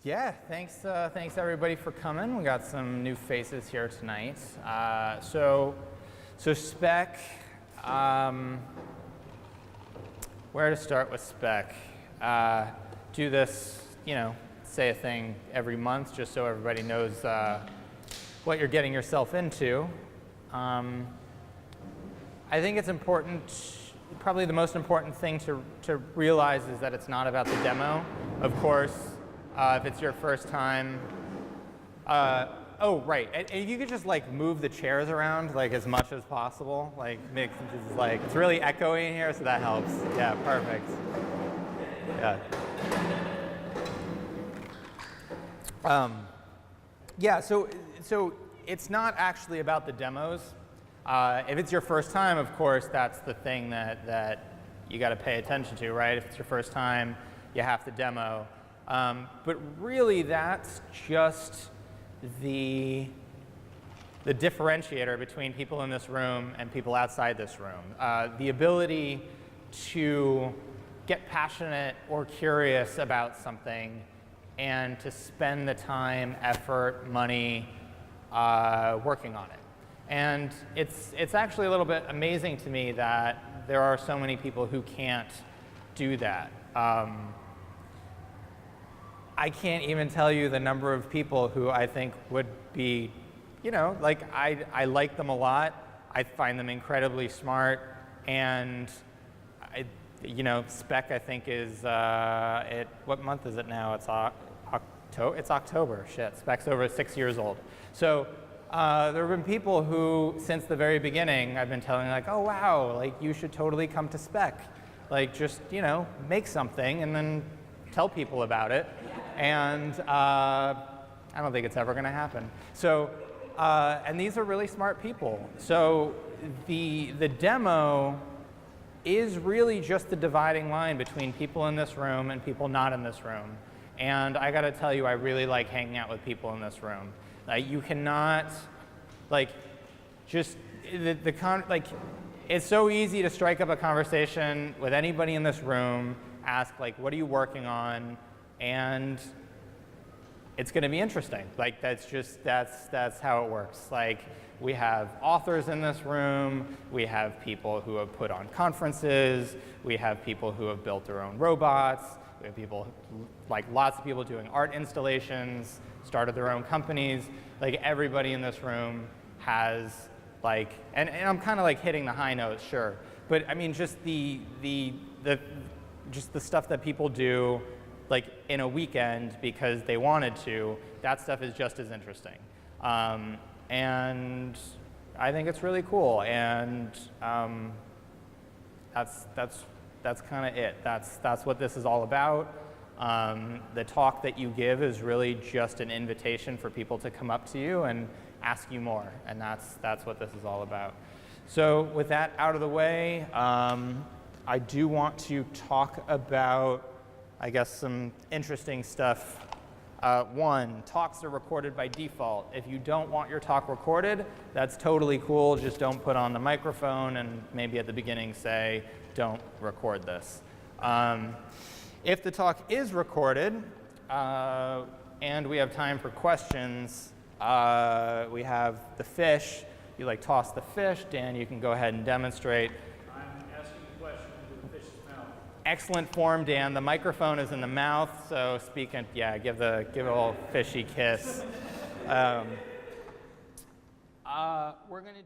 Yeah, thanks everybody for coming. We got some new faces here tonight. So Spec, where to start with Spec? Do this, say a thing every month just so everybody knows what you're getting yourself into. I think it's important. Probably the most important thing to realize is that it's not about the demo. Of course, if it's your first time, oh right, and if you could just move the chairs around as much as possible, it's really echoey in here, so that helps. Yeah, perfect. Yeah. So it's not actually about the demos. If it's your first time, of course, that's the thing that you got to pay attention to, right? If it's your first time, you have to demo. But really, that's just the differentiator between people in this room and people outside this room. The ability to get passionate or curious about something and to spend the time, effort, money working on it. And it's actually a little bit amazing to me that there are so many people who can't do that. I can't even tell you the number of people who I think would be, I like them a lot. I find them incredibly smart, and Spec I think is what month is it now? It's October. It's October. Shit, Spec's over 6 years old. So there have been people who, since the very beginning, I've been telling oh wow, you should totally come to Spec. Just make something and then tell people about it. And I don't think it's ever going to happen. So, and these are really smart people. So the demo is really just the dividing line between people in this room and people not in this room. And I got to tell you, I really like hanging out with people in this room. You cannot, it's so easy to strike up a conversation with anybody in this room, ask what are you working on, and it's going to be interesting. That's how it works. We have authors in this room, we have people who have put on conferences, we have people who have built their own robots, we have people, lots of people doing art installations, started their own companies. Everybody in this room has and I'm kind of hitting the high notes, sure, but I mean just the stuff that people do in a weekend because they wanted to, that stuff is just as interesting. And I think it's really cool, and that's kind of it. That's what this is all about. The talk that you give is really just an invitation for people to come up to you and ask you more, and that's what this is all about. So with that out of the way, I do want to talk about, I guess, some interesting stuff. One, talks are recorded by default. If you don't want your talk recorded, that's totally cool. Just don't put on the microphone and maybe at the beginning say, don't record this. If the talk is recorded and we have time for questions, we have the fish. You toss the fish. Dan, you can go ahead and demonstrate. I'm asking the question into the fish's mouth. Excellent form, Dan. The microphone is in the mouth, so give a little fishy kiss. We're going to